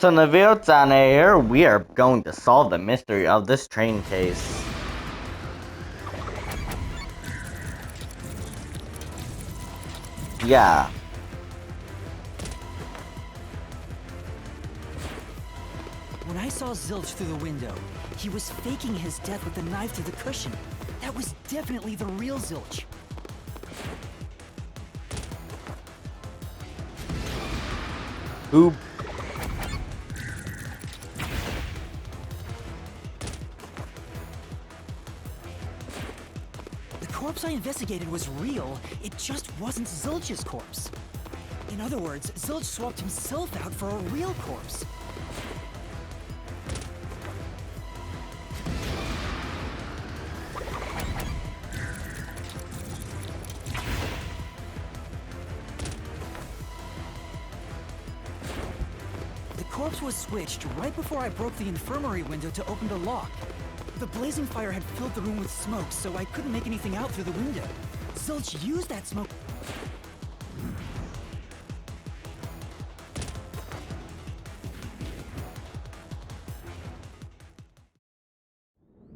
So in the video down here, we are going to solve the mystery of this train case. Yeah. When I saw Zilch through the window, he was faking his death with the knife through the cushion. That was definitely the real Zilch. Who? The corpse I investigated was real, it just wasn't Zilch's corpse. In other words, Zilch swapped himself out for a real corpse. The corpse was switched right before I broke the infirmary window to open the lock. The blazing fire had filled the room with smoke, so I couldn't make anything out through the window. Zilch used that smoke.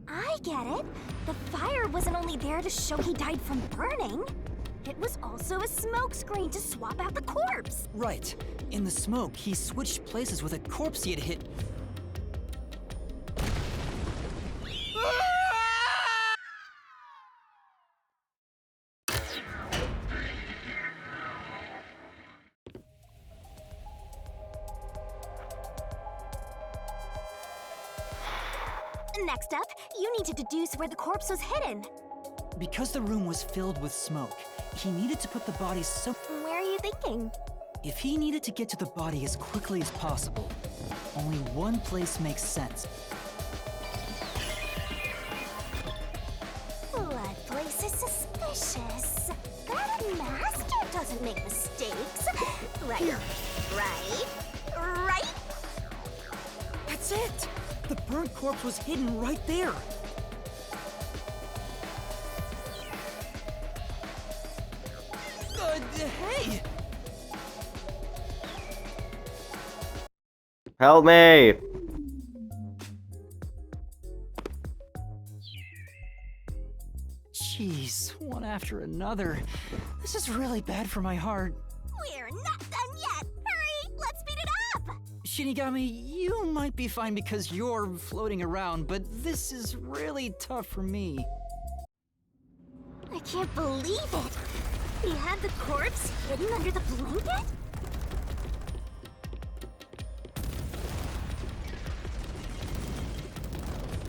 I get it. The fire wasn't only there to show he died from burning. It was also a smokescreen to swap out the corpse. Right. In the smoke, he switched places with a corpse he had hit. Next up, you need to deduce where the corpse was hidden. Because the room was filled with smoke, he needed to put the body so... Where are you thinking? If he needed to get to the body as quickly as possible, only one place makes sense. That place is suspicious. That master doesn't make mistakes. Right? Right? That's it! The burnt corpse was hidden right there! Hey! Help me! Jeez, one after another. This is really bad for my heart. We're not done yet. Hurry, let's speed it up. Shinigami, you might be fine because you're floating around, but this is really tough for me. I can't believe it. He had the corpse hidden under the blanket?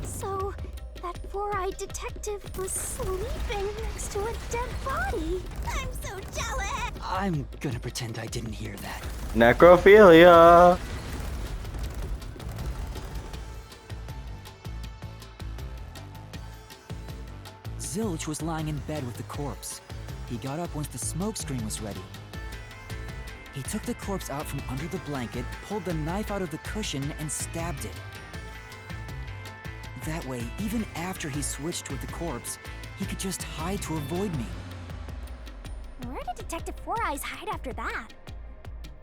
So, that four-eyed detective was sleeping next to a dead body. I'm so jealous! I'm gonna pretend I didn't hear that. Necrophilia! Zilch was lying in bed with the corpse. He got up once the smoke screen was ready. He took the corpse out from under the blanket, pulled the knife out of the cushion, and stabbed it. That way, even after he switched with the corpse, he could just hide to avoid me. Where did Detective Four Eyes hide after that?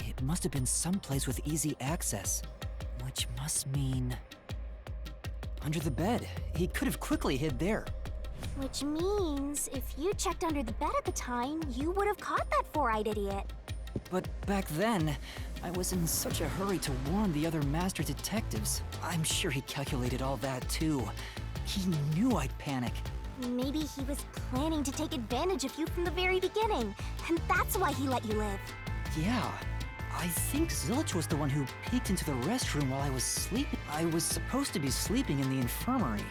It must have been someplace with easy access, which must mean... under the bed. He could have quickly hid there. Which means, if you checked under the bed at the time, you would have caught that four-eyed idiot. But back then, I was in such a hurry to warn the other master detectives. I'm sure he calculated all that too. He knew I'd panic. Maybe he was planning to take advantage of you from the very beginning, and that's why he let you live. Yeah, I think Zilch was the one who peeked into the restroom while I was sleeping. I was supposed to be sleeping in the infirmary.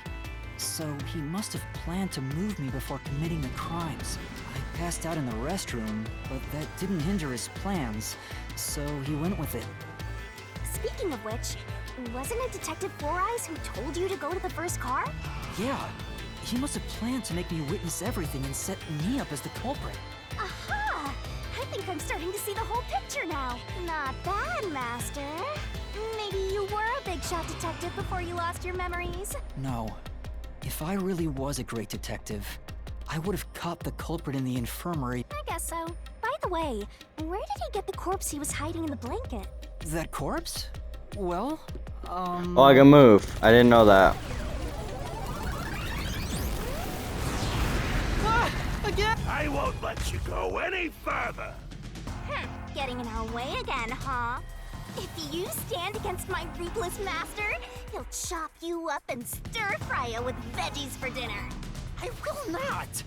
So he must have planned to move me before committing the crimes. I passed out in the restroom, but that didn't hinder his plans, so he went with it. Speaking of which, wasn't it Detective Four Eyes who told you to go to the first car? Yeah, he must have planned to make me witness everything and set me up as the culprit. Aha! I think I'm starting to see the whole picture now. Not bad, Master. Maybe you were a big shot detective before you lost your memories. No. If I really was a great detective, I would have caught the culprit in the infirmary. I guess so. By the way, where did he get the corpse he was hiding in the blanket? That corpse? Well, Oh, I can move. I didn't know that. Again? I won't let you go any further. Getting in our way again, huh? If you stand against my ruthless master, he'll chop you up and stir-fry you with veggies for dinner. I will not!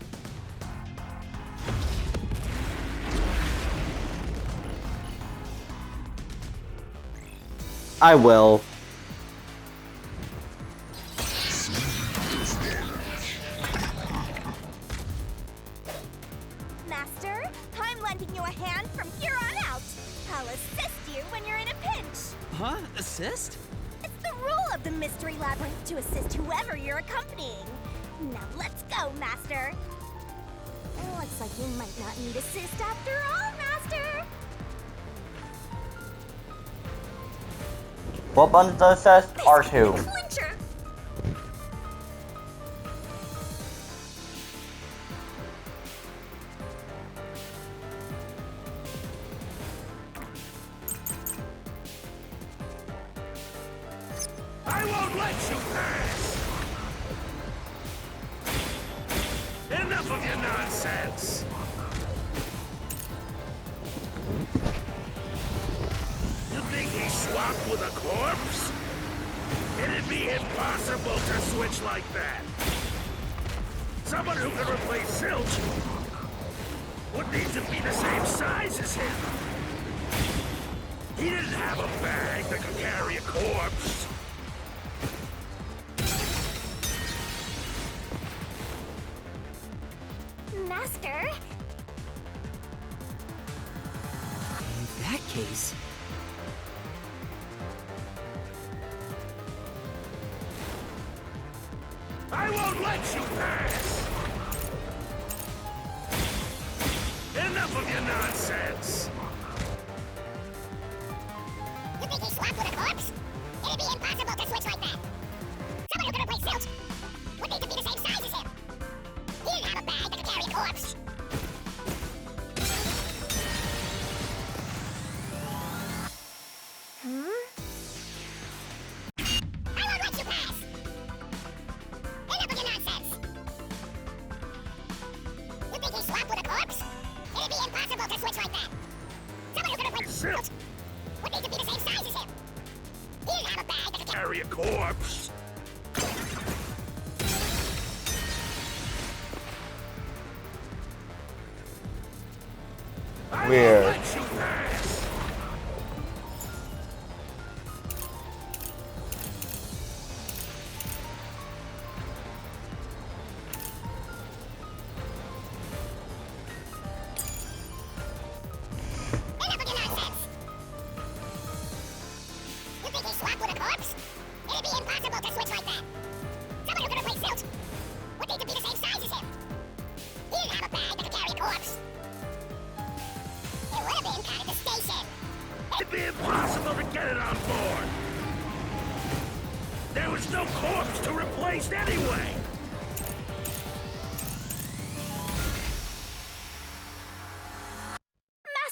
I will. Master, I'm lending you a hand from here on out. I'll assist you when you're in a pinch. Huh? Assist? It's the rule of the Mystery Labyrinth to assist whoever you're accompanying. Now let's go, Master. Looks like you might not need assist after all, Master. What button does it says? R2. Clincher. I won't let you pass! Enough of your nonsense! You think he's swapped with a corpse? It'd be impossible to switch like that. Someone who can replace Zilch would need to be the same size as him. He didn't have a bag that could carry a corpse. Master? In that case... I won't let you pass! Enough of your nonsense! You think he's swapped with a corpse? It'd be impossible to switch like that. Someone who can replace Zilch would need to be the same size as him. He didn't have a bag that could carry a corpse. I won't let you pass! Enough of your nonsense! You think he's swapped with a corpse? It'd be impossible to switch like that. Someone who can replace Zilch would need to be the same size as him. He didn't have a bag that could Carry a corpse. I Weird. won't let you pass! Enough of your nonsense! You think he's swapped with a corpse? It'd be impossible to switch like that. Someone who can replace Zilch would need to be the same size as him. He didn't have a bag that could carry a corpse. It would have been caught at the station. It'd be impossible to get it on board. There was no corpse to replace anyway.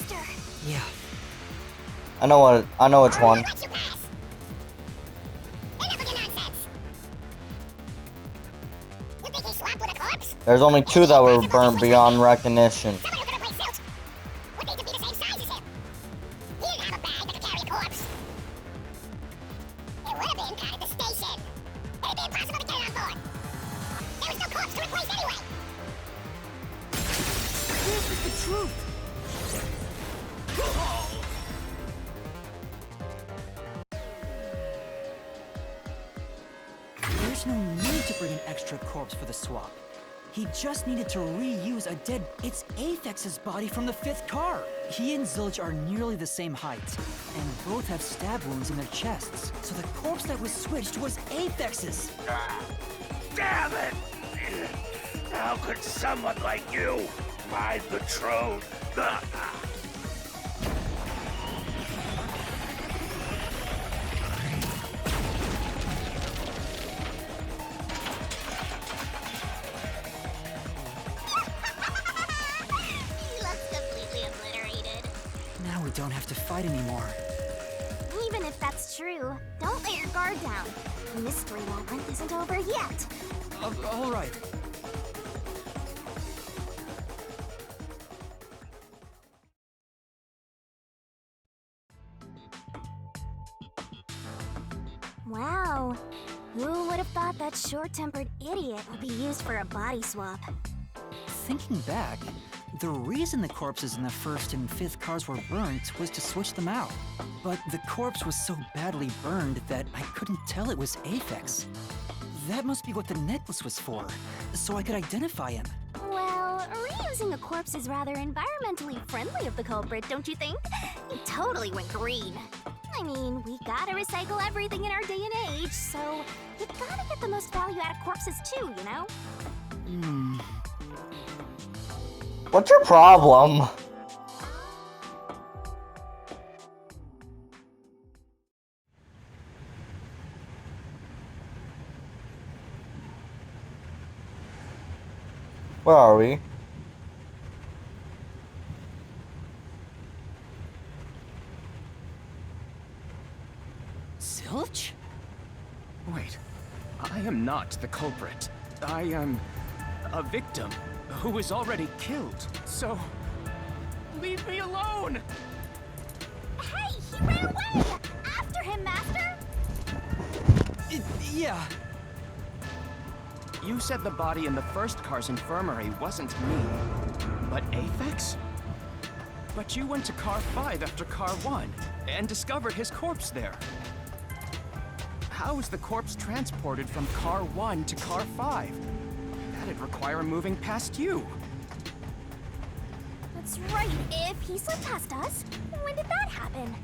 Master! Yeah. I know which one. Let you pass! Enough of your nonsense! You think he's swapped with a corpse? There's only two that were burnt beyond recognition. Someone who can replace Zilch would need to be the same size as him. He didn't have a bag that could carry a corpse. It would have been caught at the station. It'd be impossible to get it on board. There was no corpse to replace anyway. This is the truth! There's no need to bring an extra corpse for the swap. He just needed to reuse a dead... It's Aphex's body from the 5th car! He and Zilch are nearly the same height, and both have stab wounds in their chests. So the corpse that was switched was Aphex's! Damn it! How could someone like you hide the truth? He looks completely obliterated. Now we don't have to fight anymore. Even if that That's true. Don't let your guard down. The mystery labyrinth isn't over yet. All right. Wow. Who would have thought that short-tempered idiot would be used for a body swap? Thinking back, the reason the corpses in the first and fifth cars were burnt was to switch them out. But the corpse was so badly burned that I couldn't tell it was Aphex. That must be what the necklace was for, so I could identify him. Well, reusing a corpse is rather environmentally friendly of the culprit, don't you think? He totally went green. I mean, we gotta recycle everything in our day and age, so you gotta get the most value out of corpses too, you know? What's your problem? Where are we? Zilch? Wait, I am not the culprit. I am a victim who was already killed. So, leave me alone! Hey, he ran away! After him, Master! Yeah. You said the body in the first car's infirmary wasn't me, but Aphex? But you went to car 5 after car 1 and discovered his corpse there. How is the corpse transported from car 1 to car 5? That'd require moving past you. That's right, if he slipped past us, when did that happen?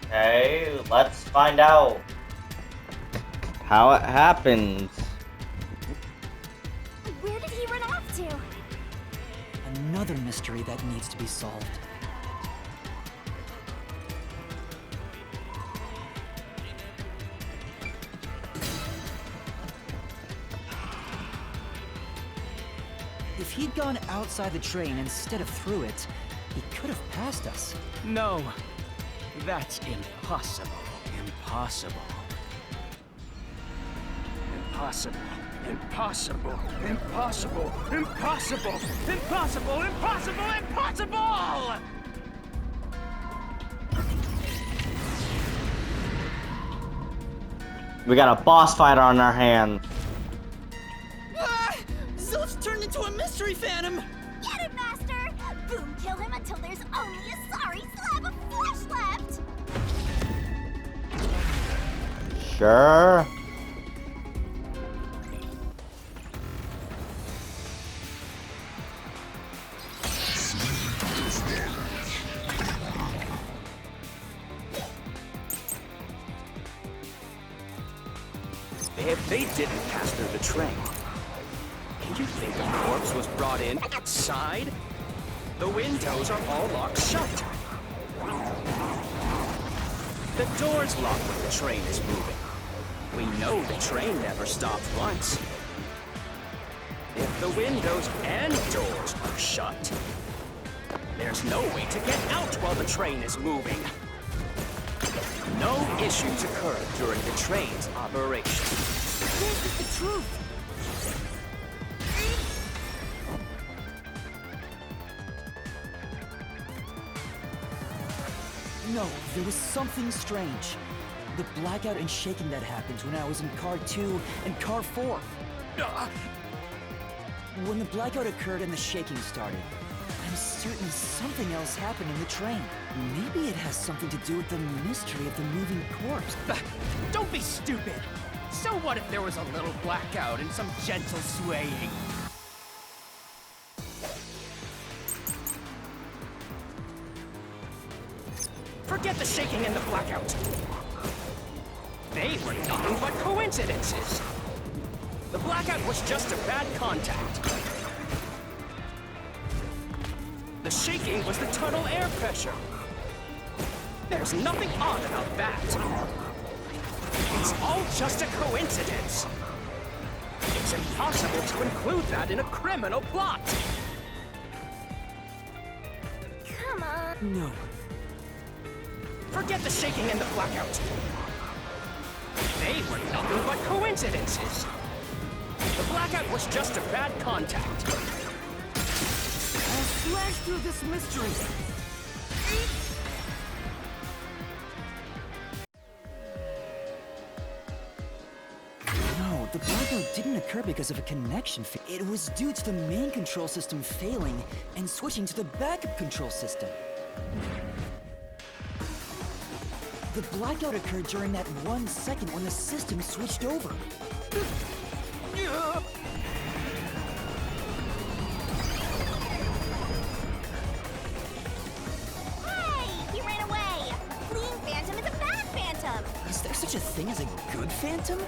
Okay, let's find out how it happens. Where did he run off to? Another mystery that needs to be solved. If he'd gone outside the train instead of through it, he could have passed us. No, that's impossible. Impossible. Impossible. Impossible. Impossible. Impossible. Impossible. Impossible. Impossible! We got a boss fight on our hands. Ah! Zilch turned into a mystery phantom! Get him, Master! Boom, kill him until there's only a sorry slab of flesh left! Sure. If they didn't pass through the train, do you think the corpse was brought in outside? The windows are all locked shut. The door's locked when the train is moving. We know the train never stopped once. If the windows and doors are shut, there's no way to get out while the train is moving. No issues occurred during the train's operation. This is the truth! No, there was something strange. The blackout and shaking that happened when I was in car 2 and car 4. When the blackout occurred and the shaking started, I I'm certain something else happened in the train. Maybe it has something to do with the mystery of the moving corpse. Don't be stupid! So what if there was a little blackout and some gentle swaying? Forget the shaking and the blackout. They were nothing but coincidences. The blackout was just a bad contact. The shaking was the tunnel air pressure. There's nothing odd about that. It's all just a coincidence. It's impossible to include that in a criminal plot. Come on. No. Forget the shaking and the blackout. They were nothing but coincidences. The blackout was just a bad contact. I'll slash through this mystery. No, the blackout didn't occur because of a connection failure. It was due to the main control system failing and switching to the backup control system. The blackout occurred during that 1 second when the system switched over. Hey! He ran away! Fleeing phantom is a bad phantom! Is there such a thing as a good phantom?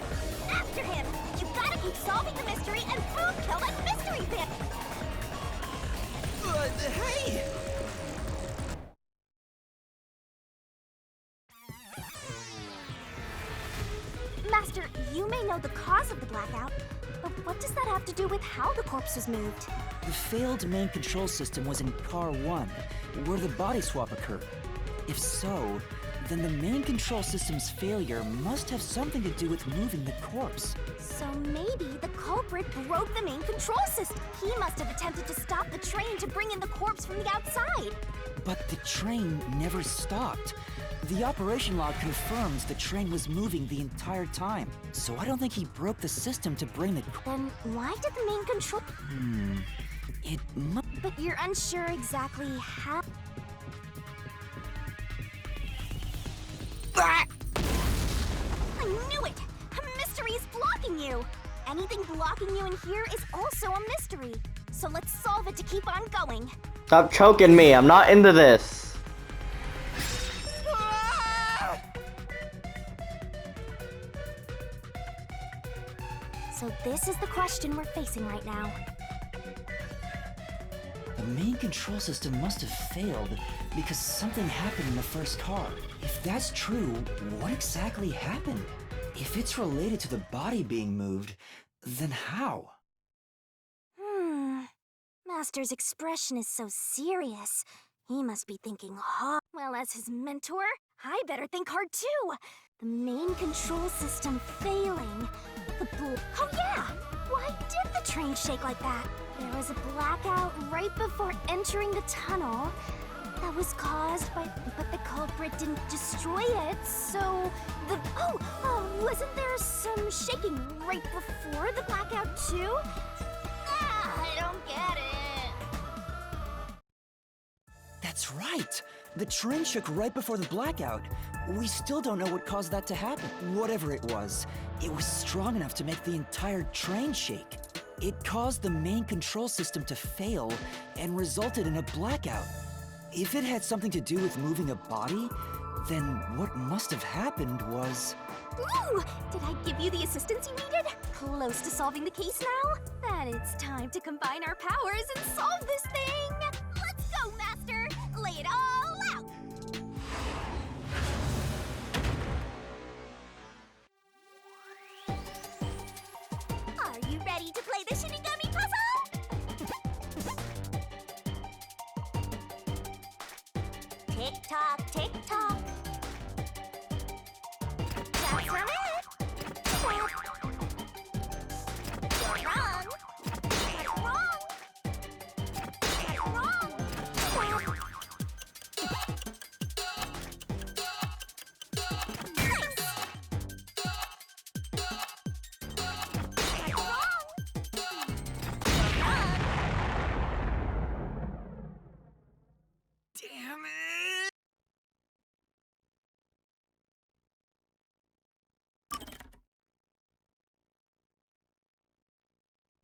After him! You gotta keep solving the mystery and boom kill that mystery phantom! Hey! Master, you may know the cause of the blackout, but what does that have to do with how the corpse was moved? The failed main control system was in Car 1, where the body swap occurred. If so, then the main control system's failure must have something to do with moving the corpse. So maybe the culprit broke the main control system. He must have attempted to stop the train to bring in the corpse from the outside. But the train never stopped. The operation log confirms the train was moving the entire time. So I don't think he broke the system to bring the... Then why did the main control... It mu- But you're unsure exactly how... I knew it! A mystery is blocking you! Anything blocking you in here is also a mystery. So let's solve it to keep on going. Stop choking me. I'm not into this. So this is the question we're facing right now. The main control system must have failed because something happened in the first car. If that's true, what exactly happened? If it's related to the body being moved, then how? Master's expression is so serious. He must be thinking hard. Well, as his mentor, I better think hard too. The main control system failing. Oh yeah! Why did the train shake like that? There was a blackout right before entering the tunnel. That was caused by... But the culprit didn't destroy it, so... wasn't there some shaking right before the blackout too? I don't get it. That's right! The train shook right before the blackout. We still don't know what caused that to happen. Whatever it was strong enough to make the entire train shake. It caused the main control system to fail and resulted in a blackout. If it had something to do with moving a body, then what must have happened was... Ooh! Did I give you the assistance you needed? Close to solving the case now? Then it's time to combine our powers and solve this thing! Let's go, Master! Lay it all out! Are you ready to play the Shinigami puzzle? Tick-tock, tick-tock. That's not it! You're wrong! That's wrong! That's wrong!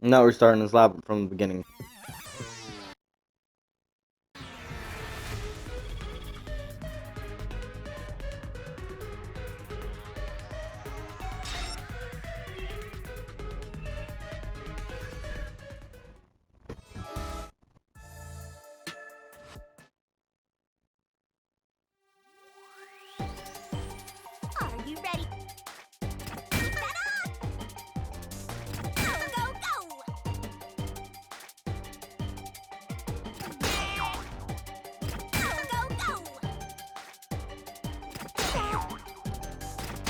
Now we're starting this lab from the beginning. Are you ready? Set up! Go, go, go! Go, go, go!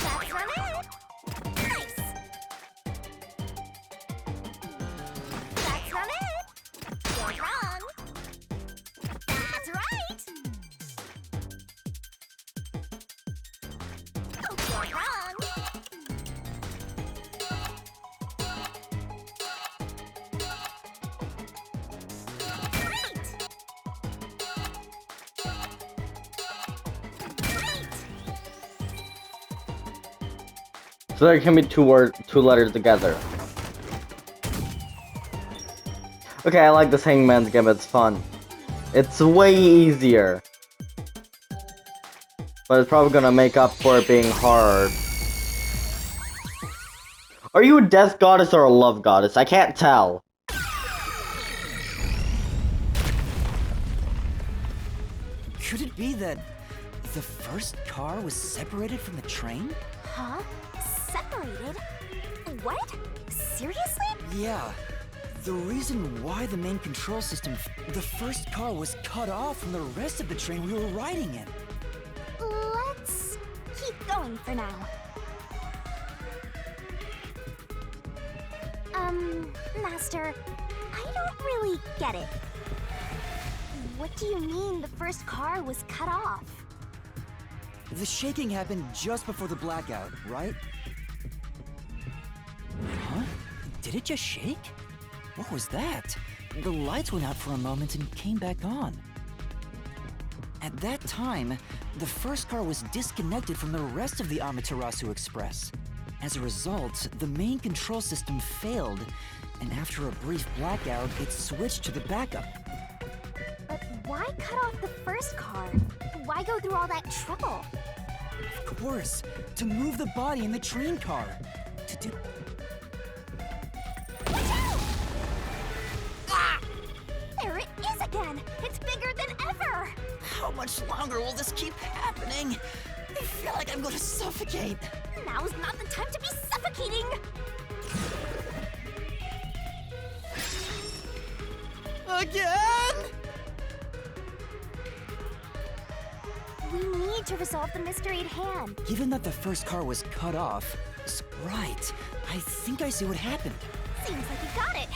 That's from it! Nice! That's from it! You're wrong! That's right! Oh, you're wrong! Great! Great! So there can be two letters together. Okay, I like this Hangman's game, it's fun. It's way easier. But it's probably gonna make up for it being hard. Are you a death goddess or a love goddess? I can't tell. Could it be that the first car was separated from the train? Huh? Separated? What? Seriously? Yeah. The reason why the main control system, the first car was cut off from the rest of the train we were riding in. Let's keep going for now. Master, I don't really get it. What do you mean the first car was cut off? The shaking happened just before the blackout, right? Huh? Did it just shake? What was that? The lights went out for a moment and came back on. At that time, the first car was disconnected from the rest of the Amaterasu Express. As a result, the main control system failed, and after a brief blackout, it switched to the backup. But why cut off the first car? Why go through all that trouble? Of course, to move the body in the train car. To do... Watch out! Ah! There it is again! It's bigger than ever! How much longer will this keep happening? I feel like I'm gonna suffocate. Now's not the time to be suffocating! Again? We need to resolve the mystery at hand. Given that the first car was cut off, right, I think I see what happened. Seems like you got it.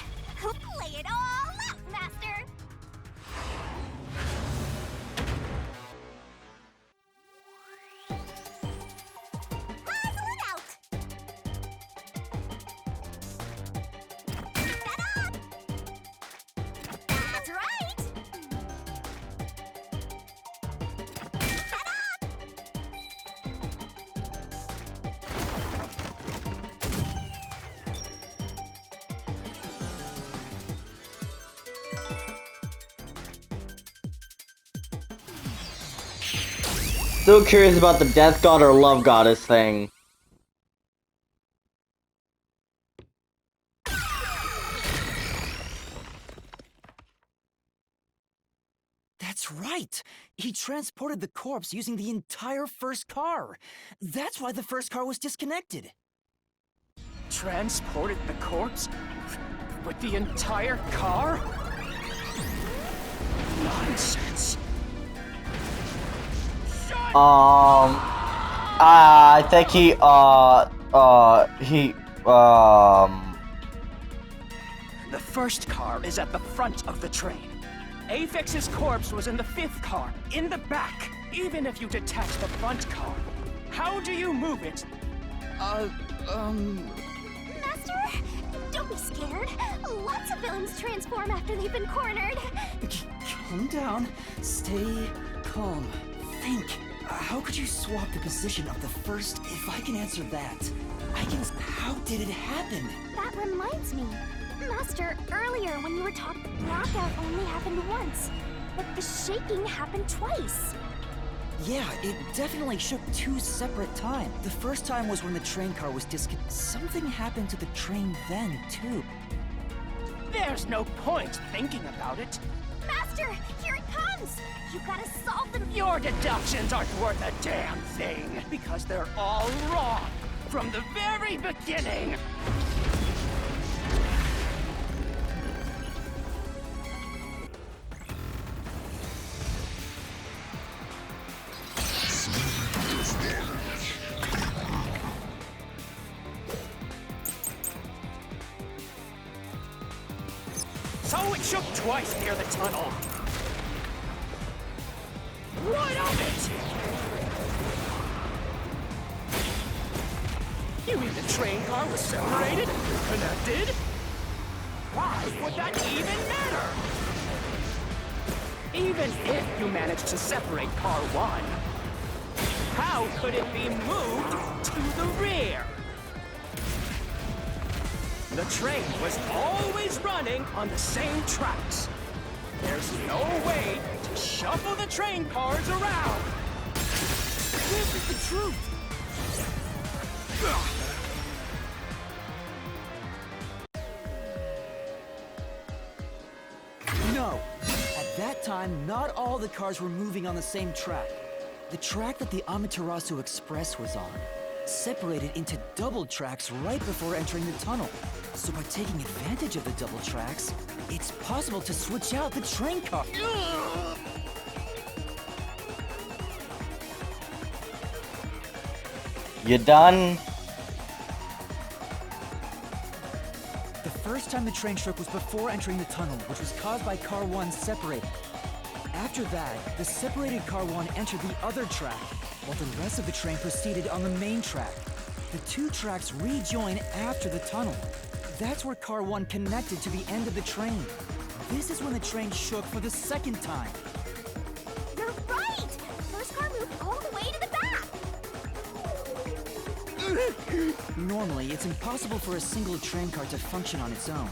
Lay it all out, Master! Puzzle it out! Set up! That's right! Set up! Still curious about the death god or love goddess thing. That's right! He transported the corpse using the entire first car. That's why the first car was disconnected. Transported the corpse? With the entire car? Nonsense. I think The first car is at the front of the train. Apex's corpse was in the fifth car, in the back. Even if you detach the front car, how do you move it? Master, don't be scared. Lots of villains transform after they've been cornered. Calm down. Stay calm. Think. How could you swap the position of the first? If I can answer that, I can... How did it happen? That reminds me. Master, earlier when you were talking, blackout only happened once, but the shaking happened twice. Yeah, it definitely shook 2 separate times. The first time was when the train car was Something happened to the train then, too. There's no point thinking about it. Master, here it comes! You gotta solve the... Your deductions aren't worth a damn thing, because they're all wrong from the very beginning. So it shook twice near the tunnel. What of it? You mean the train car was separated? Connected? Why would that even matter? Even if you managed to separate car 1, how could it be moved to the rear? The train was always running on the same tracks. There's no way to shuffle the train cars around. This is the truth. No! At that time, not all the cars were moving on the same track. The track that the Amaterasu Express was on separated into double tracks right before entering the tunnel. So by taking advantage of the double tracks, it's possible to switch out the train car. You done? The first time the train shook was before entering the tunnel, which was caused by car 1 separating. After that, the separated car 1 entered the other track, while the rest of the train proceeded on the main track. The 2 tracks rejoin after the tunnel. That's where car 1 connected to the end of the train. This is when the train shook for the second time. You're right! First car moved all the way to the back! Normally, it's impossible for a single train car to function on its own.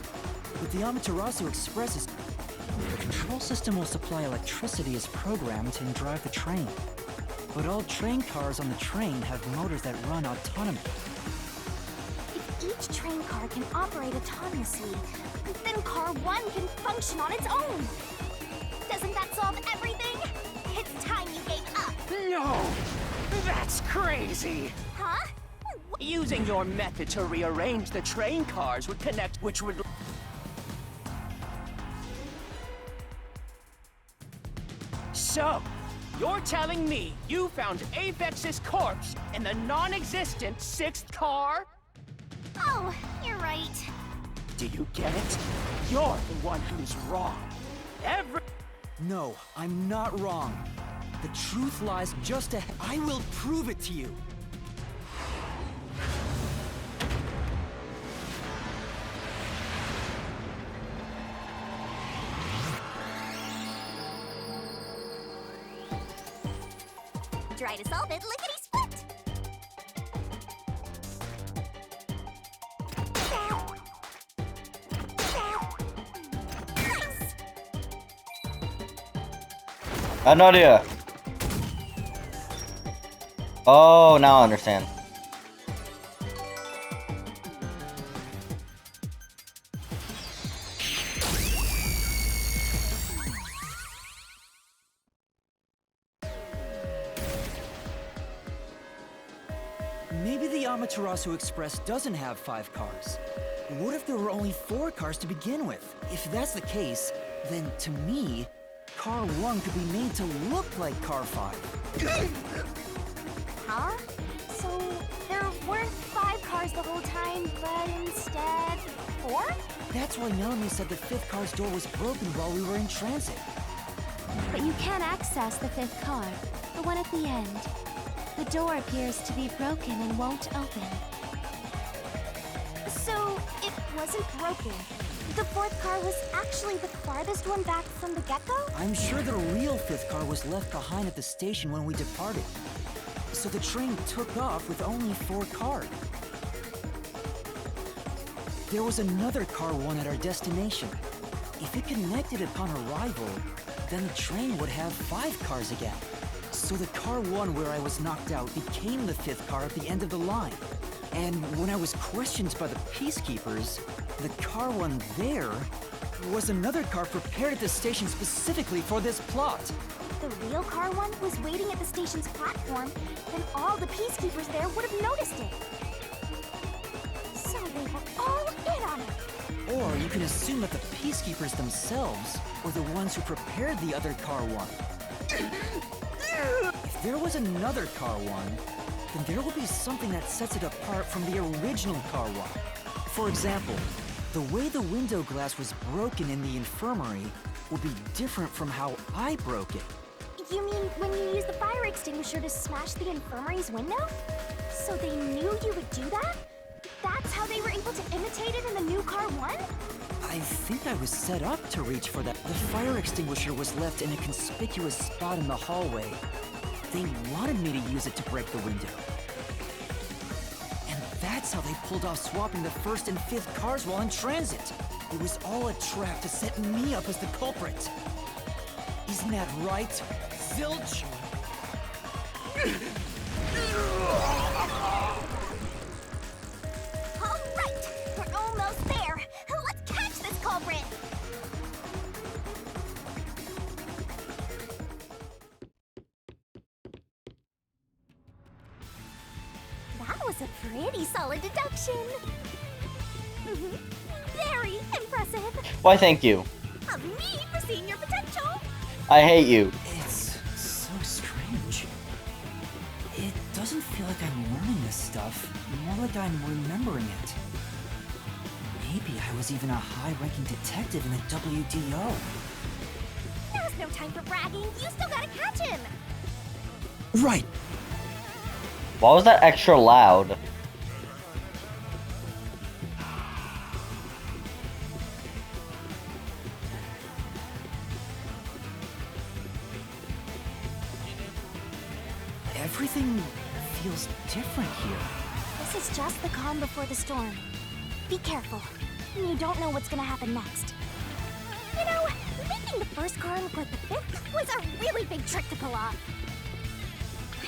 With the Amaterasu Express, the control system will supply electricity as programmed and drive the train. But all train cars on the train have motors that run autonomously. If each train car can operate autonomously, then car 1 can function on its own! Doesn't that solve everything? It's time you gave up! No! That's crazy! Huh? Using your method to rearrange the train cars would connect, which would... So, you're telling me you found Avex's corpse in the non-existent 6th car? Oh, you're right. Do you get it? You're the one who's wrong. No, I'm not wrong. The truth lies just ahead. I will prove it to you. Try to solve it lickety-split! Nice! I have no idea. Oh, now I understand. Maybe the Amaterasu Express doesn't have 5 cars. What if there were only 4 cars to begin with? If that's the case, then to me, car 1 could be made to look like car 5. Huh? So, there weren't 5 cars the whole time, but instead 4? That's why Melanie said the 5th car's door was broken while we were in transit. But you can't access the 5th car, the one at the end. The door appears to be broken and won't open. So, it wasn't broken. The 4th car was actually the farthest one back from the get-go? I'm sure the real 5th car was left behind at the station when we departed. So the train took off with only 4 cars. there was another car 1 at our destination. If it connected upon arrival, then the train would have 5 cars again. So the car 1 where I was knocked out became the 5th car at the end of the line. And when I was questioned by the peacekeepers, the car 1 there was another car prepared at the station specifically for this plot. The real car 1 was waiting at the station's platform, then all the peacekeepers there would have noticed it. So they were all in on it. Or you can assume that the peacekeepers themselves were the ones who prepared the other car 1. If there was another car 1, then there will be something that sets it apart from the original car 1. For example, the way the window glass was broken in the infirmary will be different from how I broke it. You mean when you used the fire extinguisher to smash the infirmary's window? So they knew you would do that? That's how they were able to imitate it in the new car 1? I think I was set up to reach for that. The fire extinguisher was left in a conspicuous spot in the hallway. They wanted me to use it to break the window. And that's how they pulled off swapping the 1st and 5th cars while in transit. It was all a trap to set me up as the culprit. Isn't that right, Zilch? All right, we're almost there. Let's catch this culprit. That was a pretty solid deduction. Very impressive. Why, thank you. Of me for seeing your potential. I hate you. It's so strange. It doesn't feel like I'm learning this stuff, more like I'm remembering it. Maybe I was even a high-ranking detective in the WDO. Now's no time for bragging. You still gotta catch him. Right. Why was that extra loud? Everything feels different here. This is just the calm before the storm. Be careful. You don't know what's gonna happen next. You know, making the 1st car look like the 5th was a really big trick to pull off.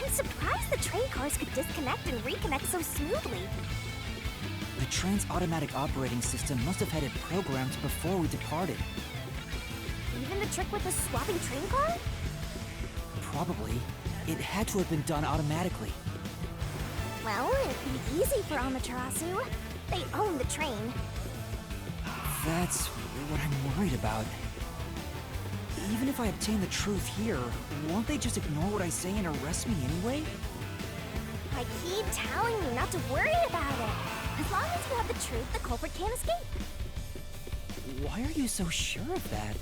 I'm surprised the train cars could disconnect and reconnect so smoothly. The train's automatic operating system must have had it programmed before we departed. Even the trick with the swapping train car? Probably. It had to have been done automatically. Well, it'd be easy for Amaterasu. They own the train. That's what I'm worried about. Even if I obtain the truth here, won't they just ignore what I say and arrest me anyway? I keep telling you not to worry about it. As long as you have the truth, the culprit can't escape. Why are you so sure of that?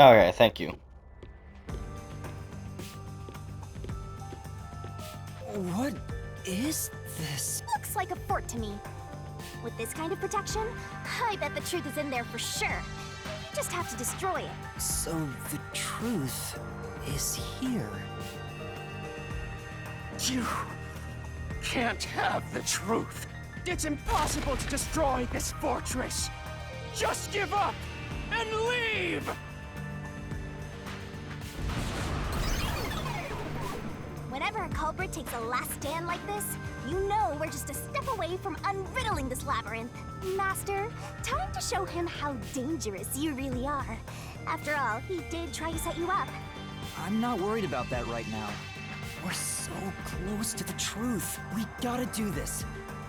Okay, thank you. What is this? Looks like a fort to me. With this kind of protection, I bet the truth is in there for sure. You just have to destroy it. So the truth is here. You can't have the truth. It's impossible to destroy this fortress. Just give up and leave! Whenever a culprit takes a last stand like this, you know we're just a step away from unriddling this labyrinth. Master, time to show him how dangerous you really are. After all, he did try to set you up. I'm not worried about that right now. We're so close to the truth. We gotta do this.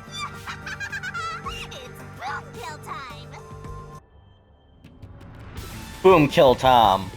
It's boom kill time! Boom, kill Tom.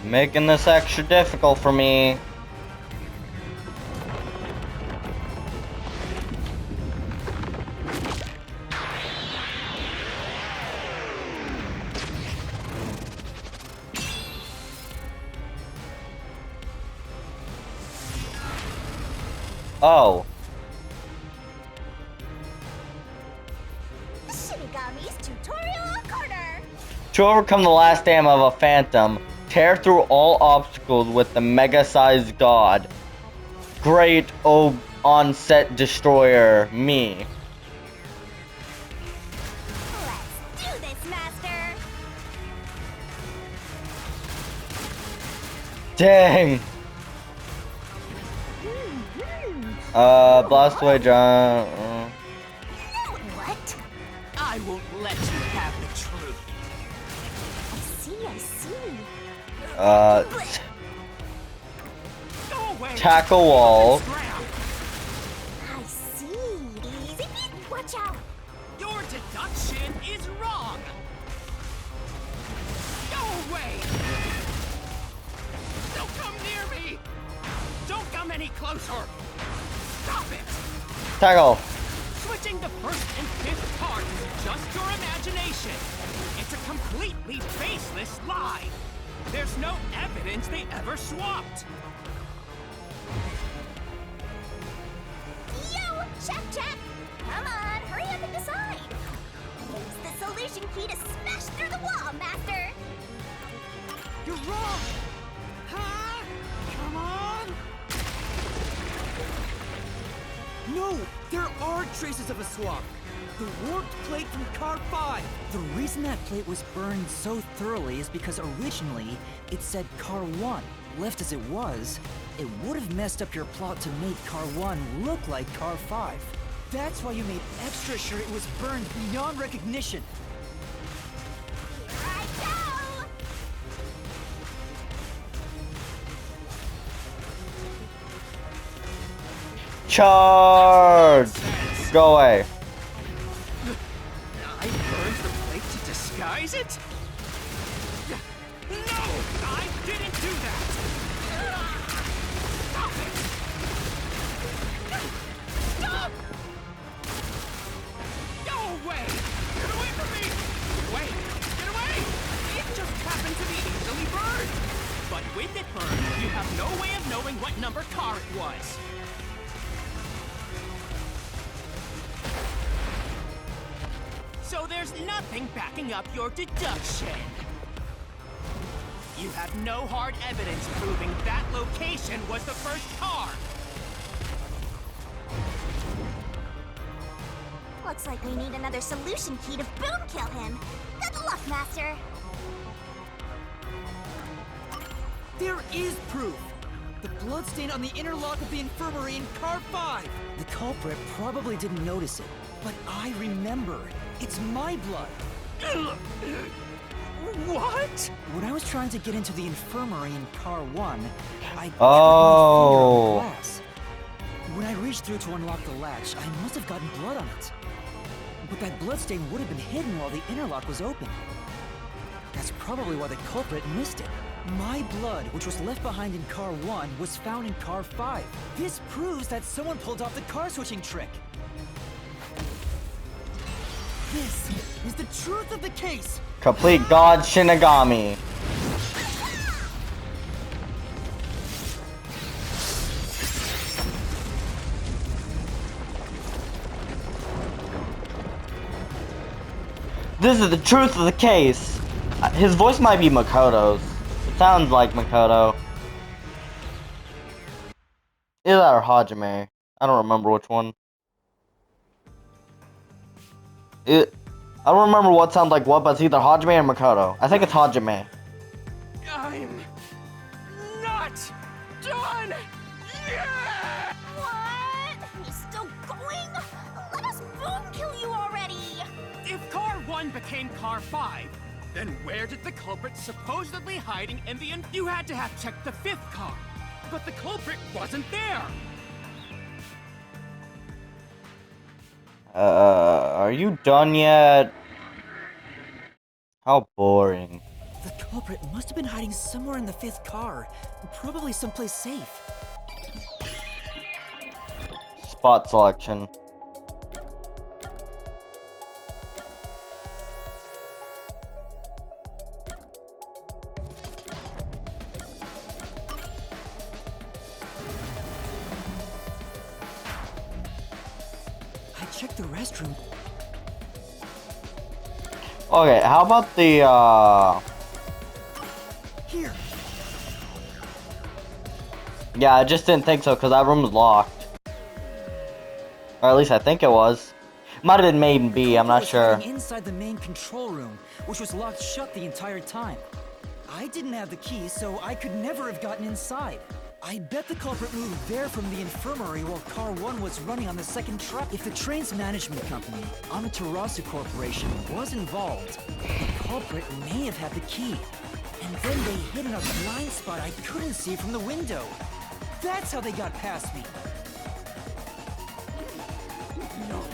Making this extra difficult for me. Oh. Shinigami's tutorial corner. To overcome the last stand of a phantom, tear through all obstacles with the mega-sized god. Great on-set destroyer, me. Let's do this, Master. Dang. PlusWe John. What? I won't let you have the truth. I see. Go away. Tackle wall. Ground. I see. Easy peasy. Watch out. Your deduction is wrong. Go away. Don't come near me. Don't come any closer. Stop it. Tackle. Switching the first and fifth cards is just your imagination. It's a completely baseless lie. There's no evidence they ever swapped. Yo, check. Come on, hurry up and decide. Use the solution key to smash through the wall, Master. You're wrong. Huh? Come on. No, there are traces of a swap. The warped plate from Car 5. The reason that plate was burned so thoroughly is because originally it said Car 1. Left as it was, it would have messed up your plot to make Car 1 look like Car 5. That's why you made extra sure it was burned beyond recognition. Here I go. Charge. Go away. I burned the plate to disguise it? No, I didn't do that. Stop it. Stop! Go away. Get away from me. Get away. Get away. It just happened to be easily burned. But with it burned, you have no way of knowing what number car it was. So there's nothing backing up your deduction. You have no hard evidence proving that location was the first car. Looks like we need another solution key to boom kill him. Good luck, Master. There is proof! The bloodstain on the inner lock of the infirmary in Car 5! The culprit probably didn't notice it, but I remember. It's my blood! What? When I was trying to get into the infirmary in Car 1, I cut Oh. my finger on the glass. When I reached through to unlock the latch, I must have gotten blood on it. But that bloodstain would have been hidden while the interlock was open. That's probably why the culprit missed it. My blood, which was left behind in Car 1, was found in Car 5. This proves that someone pulled off the car switching trick. This is the truth of the case. Complete God Shinigami. This is the truth of the case. His voice might be Makoto's. It sounds like Makoto. Either that or Hajime. I don't remember which one. I don't remember what sounds like what, but it's either Hajime or Makoto. I think it's Hajime. I'm not done yet! What? He's still going? Let us boom kill you already! If Car 1 became Car 5, then where did the culprit supposedly hiding in the You had to have checked the 5th car, but the culprit wasn't there! Are you done yet? How boring. The culprit must have been hiding somewhere in the 5th car, probably someplace safe. Spot selection. checked the restroom. Okay, how about the Here. yeah, I just didn't think so because that room was locked. Or at least I think it was. Might have been main B, I'm Code not was sure. hiding inside the main control room, which was locked shut the entire time. I didn't have the key, so I could never have gotten inside. I bet the culprit moved there from the infirmary while Car 1 was running on the second track. If the train's management company, Amaterasu Corporation, was involved, the culprit may have had the key. And then they hid in a blind spot I couldn't see from the window. That's how they got past me. No,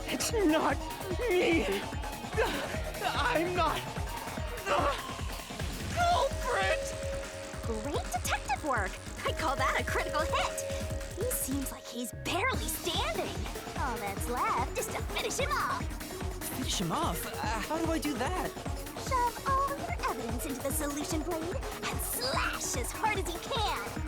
it's not me. I'm not the culprit. Great detective work. I call that a critical hit. He seems like he's barely standing. All that's left is to finish him off. Finish him off? How do I do that? Shove all your evidence into the solution blade and slash as hard as you can.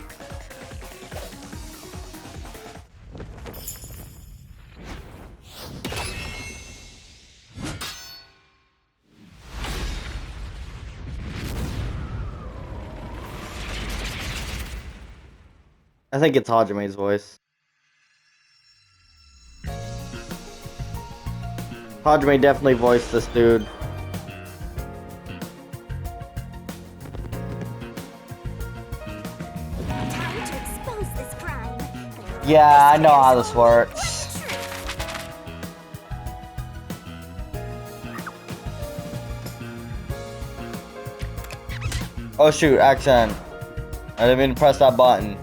I think it's Hajime's voice. Hajime definitely voiced this dude. Time to expose this crime. Yeah, I know how this works. Oh shoot, accent. I didn't mean to press that button.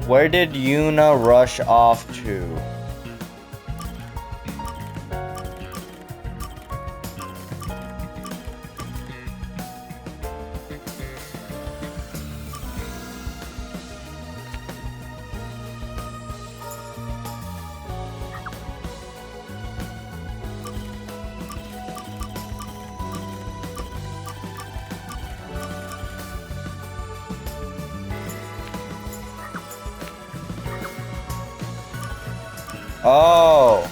Where did Yuna rush off to? Oh.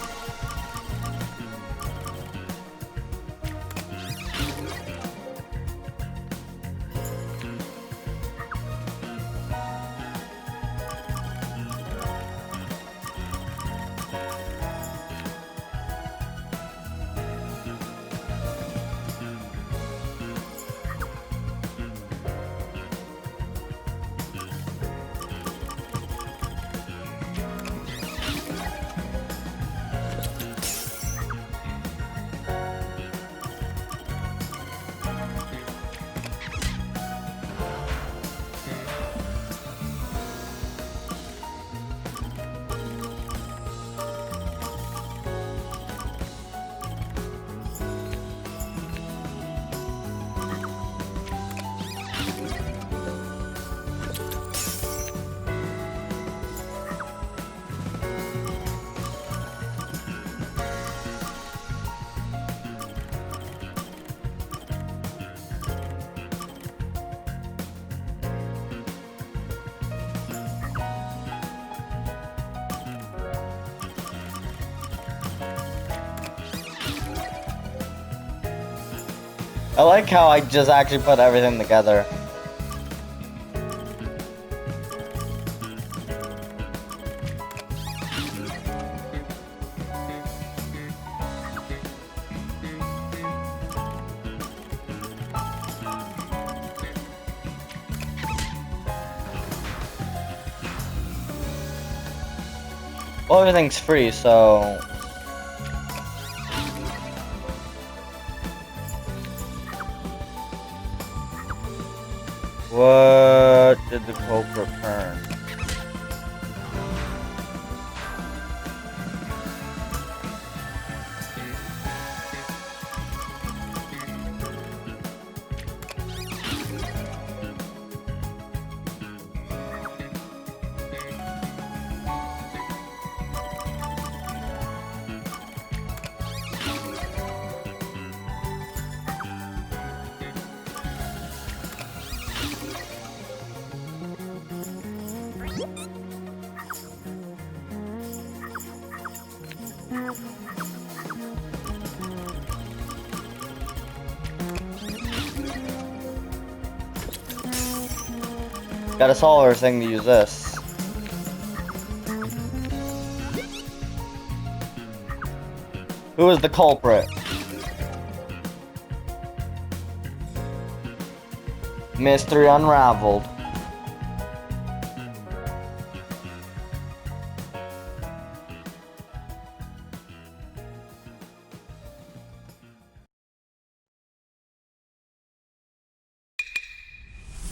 I like how I just actually put everything together. Well, everything's free, so... What did the culprit earn? Got a solar thing to use this. Who is the culprit? Mystery unraveled.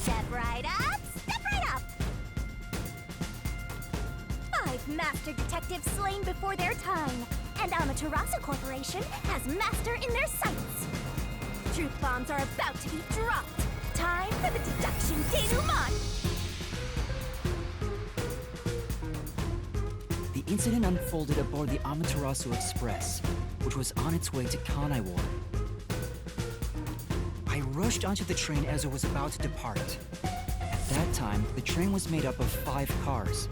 Step right up, step right up! 5 master detectives slain before their time, and Amaterasu Corporation has master in their sights. Truth bombs are about to be dropped. Time for the deduction denouement! The incident unfolded aboard the Amaterasu Express, which was on its way to Kanaiwar. I rushed onto the train as it was about to depart. At that time, the train was made up of 5 cars.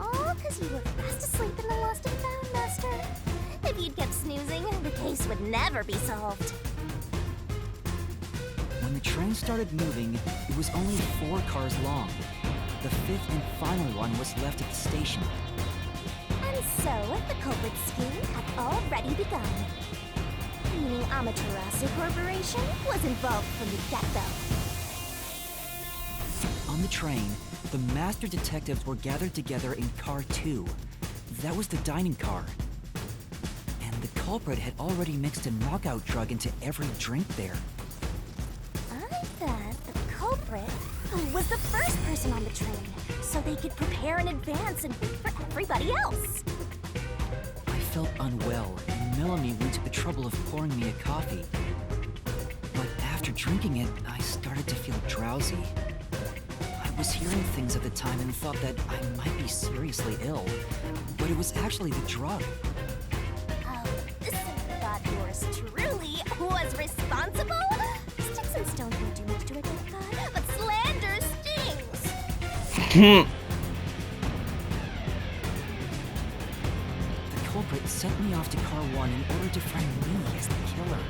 All because you were fast asleep in the lost and found, Master. If you'd kept snoozing, the case would never be solved. When the train started moving, it was only 4 cars long. The 5th and final one was left at the station. And so, the culprit scheme had already begun. Meaning Amaterasu Corporation was involved from the get-go. On the train, the master detectives were gathered together in Car 2. That was the dining car. And the culprit had already mixed a knockout drug into every drink there. I thought the culprit was the first person on the train, so they could prepare in advance and wait for everybody else. I felt unwell, and Melanie went to the trouble of pouring me a coffee. But after drinking it, I started to feel drowsy. I was hearing things at the time and thought that I might be seriously ill, but it was actually the drug. Oh, thought yours truly was responsible? Sticks and stones won't do much to a dead god, but slander stings! The culprit sent me off to Car 1 in order to find me as the killer.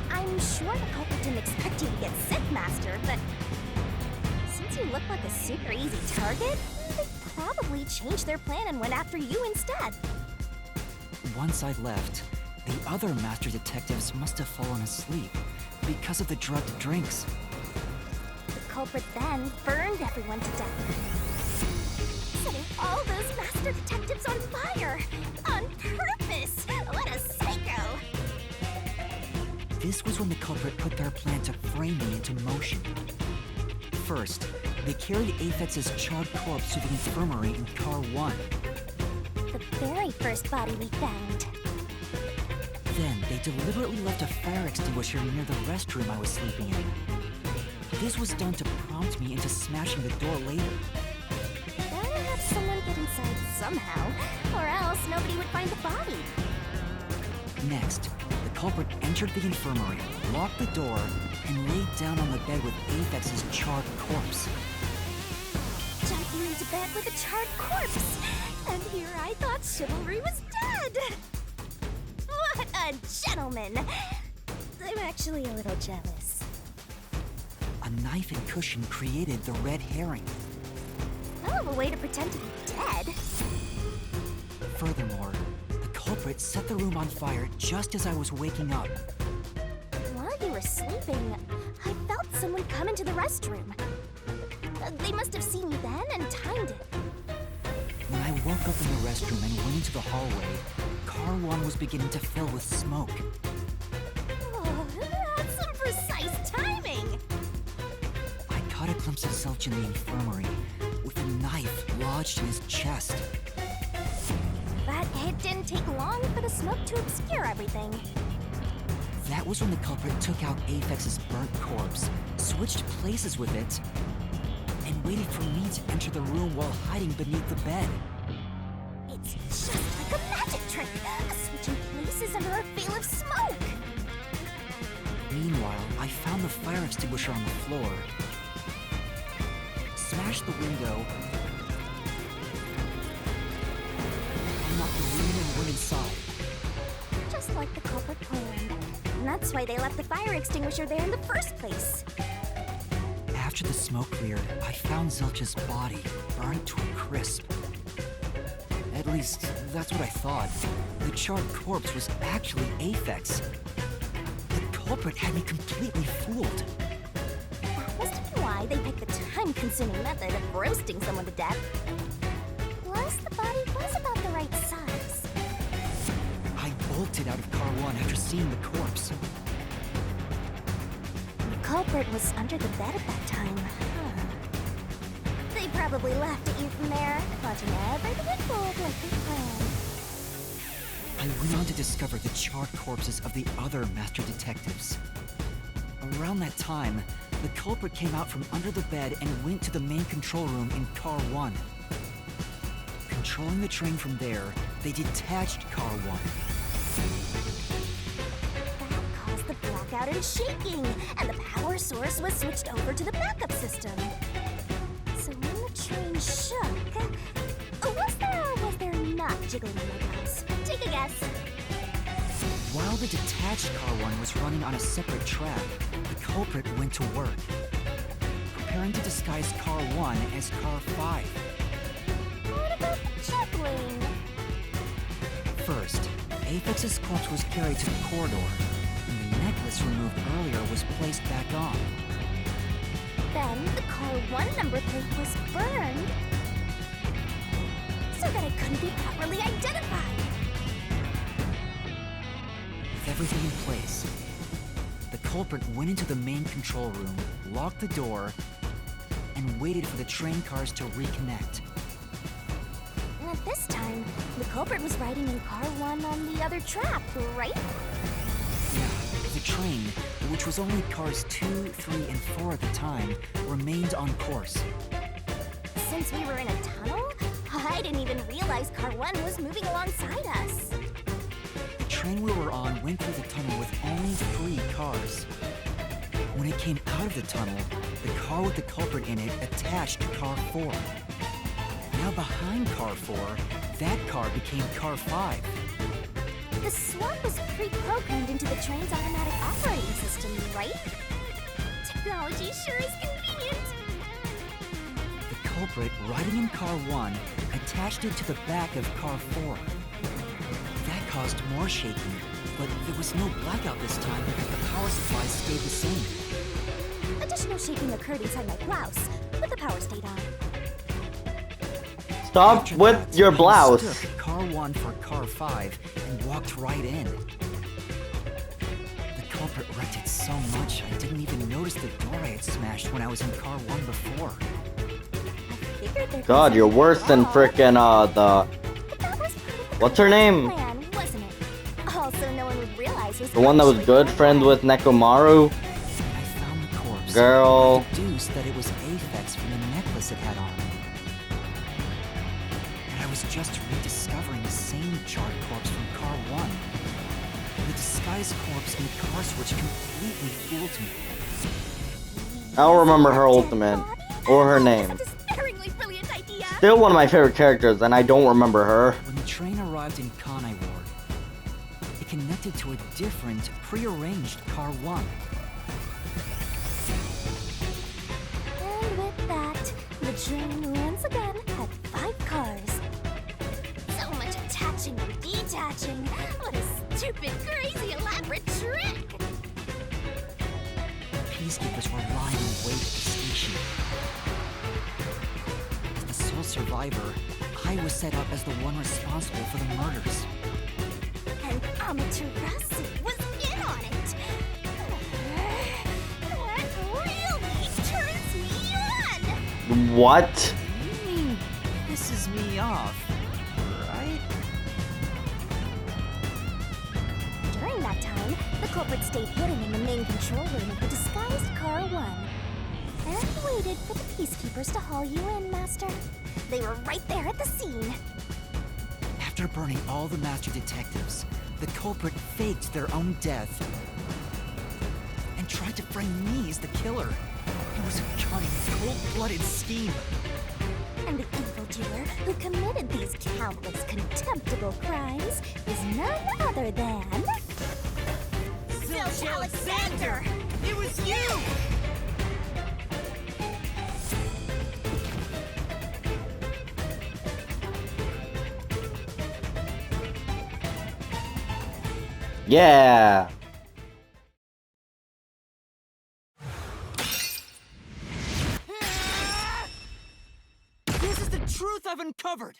I'm sure the culprit didn't expect you to get sick, Master, but since you look like a super easy target, they probably changed their plan and went after you instead. Once I left, the other master detectives must have fallen asleep because of the drugged drinks. The culprit then burned everyone to death, setting all those master detectives on fire on purpose. What a psycho! This was when the culprit put their plan to frame me into motion. First, they carried Aphex's charred corpse to the infirmary in Car 1. The very first body we found. Then, they deliberately left a fire extinguisher near the restroom I was sleeping in. This was done to prompt me into smashing the door later. Gotta have someone get inside somehow, or else nobody would find the body. Next, the culprit entered the infirmary, locked the door, and laid down on the bed with Aphex's charred corpse. Jumping into bed with a charred corpse! And here I thought chivalry was dead! What a gentleman! I'm actually a little jealous. A knife and cushion created the red herring. Hell of a way to pretend to be dead. Furthermore, the culprit set the room on fire just as I was waking up. While you were sleeping, I felt someone come into the restroom. They must have seen me then and timed it. When I woke up in the restroom and went into the hallway, Car 1 was beginning to fill with smoke. Oh, that's some precise timing! I caught a glimpse of Zelch in the infirmary, with a knife lodged in his chest. But it didn't take long for the smoke to obscure everything. That was when the culprit took out Aphex's burnt corpse, switched places with it, and waited for me to enter the room while hiding beneath the bed. It's just like a magic trick, switching places under a veil of smoke. Meanwhile, I found the fire extinguisher on the floor, smashed the window, unlocked the room and went inside. Just like the culprit planned. And that's why they left the fire extinguisher there in the first place. After After the smoke cleared, I found Zilch's body burned to a crisp. At least, that's what I thought. The charred corpse was actually Aphex. The culprit had me completely fooled. That must be why they picked the time-consuming method of roasting someone to death. Plus, the body was about the right size. I bolted out of Car 1 after seeing the corpse. The culprit was under the bed at that time, huh? They probably laughed at you from there, watching everything unfold like they planned. I went on to discover the charred corpses of the other master detectives. Around that time, the culprit came out from under the bed and went to the main control room in Car 1. Controlling the train from there, they detached Car 1. That caused the blackout and shaking, and the power source was switched over to the backup system. So when the train shook, was there or was there not jiggling in my blouse? Take a guess. While the detached Car 1 was running on a separate track, the culprit went to work, preparing to disguise Car 1 as Car 5. What about the juggling? First, Aphex's corpse was carried to the corridor, and the necklace removed earlier was placed back on. Then the Car 1 number plate was burned so that it couldn't be properly identified. With everything in place, the culprit went into the main control room, locked the door, and waited for the train cars to reconnect. And at this time, the culprit was riding in Car 1 on the other track, right? Yeah, the train, which was only cars 2, 3, and 4 at the time, remained on course. Since we were in a tunnel, I didn't even realize Car 1 was moving alongside us. The train we were on went through the tunnel with only 3 cars. When it came out of the tunnel, the car with the culprit in it attached to Car 4. Now behind Car 4, that car became Car 5. The swap was pre-programmed into the train's automatic operating system, right? Technology sure is convenient. The culprit, riding in Car 1, attached it to the back of Car 4. That caused more shaking, but there was no blackout this time because the power supply stayed the same. Additional shaking occurred inside my blouse, but the power stayed on. Stop After with that, your I blouse. mistook Car 1 for Car 5 and walked right in. The culprit wrecked it so much I didn't even notice the door I had smashed when I was in Car 1 before. I figured there'd be God, you're something worse than wrong. frickin' But that was part of the What's her name? plan, wasn't it? Also, no one would realize who's The one that was actually good Car friend 5. with Nekomaru? When I found the corpse, Girl. I deduced that it was Aphex from the necklace it had on. And I was just rediscovering the same charred corpse from Car 1. The disguised corpse in the car switch completely fooled me. I don't remember her ultimate or her name. That's a despairingly brilliant idea. Still one of my favorite characters, and I don't remember her. When the train arrived in Kanai Ward, it connected to a different, prearranged Car 1. And with that, the train once again had 5 cars. So much attaching and detaching. What a stupid, crazy, elaborate trick! Peacekeepers were lying in wait at the station. As the sole survivor, I was set up as the one responsible for the murders. And Amaterasu was in on it. That really turns me on. What? You mean pisses me off, right? During that time, the culprit stayed hidden in the main control room of the disguised Car 1 and waited for the peacekeepers to haul you in, Master. They were right there at the scene. After burning all the master detectives, the culprit faked their own death and tried to frame me as the killer. It was a cunning, cold-blooded scheme. And the evil doer who committed these countless contemptible crimes is none other than... Zilch Alexander! It was you! Yeah. This is the truth I've uncovered!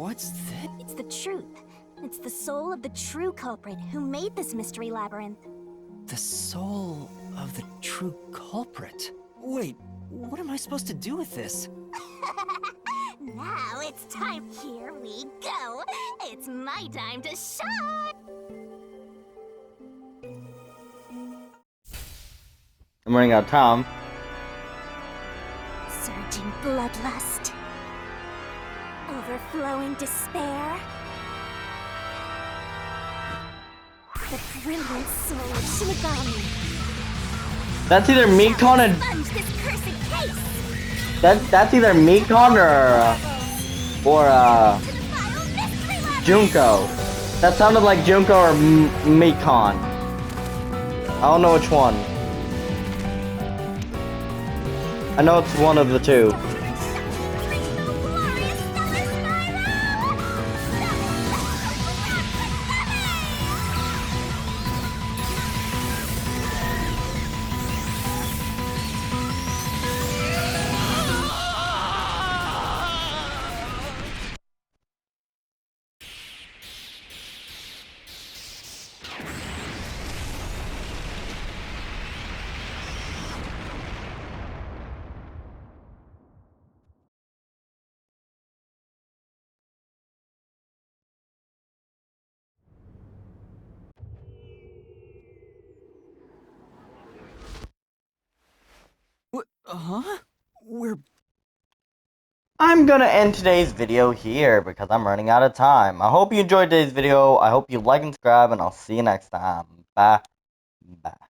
What's this? It's the truth. It's the soul of the true culprit who made this mystery labyrinth. The soul of the true culprit. Wait, what am I supposed to do with this? Now it's time. Here we go. It's my time to shine. I'm running out of time. Surging bloodlust. Overflowing despair. The brilliant soul of Shinigami. That's either Mikon and Sponge this cursed case. that's either Mikon or To the final mystery labyrinth. Junko. That sounded like Junko or Mikon. I don't know which one. I know it's one of the two. Huh? I'm gonna end today's video here because I'm running out of time. I hope you enjoyed today's video. I hope you like and subscribe, and I'll see you next time. Bye. Bye.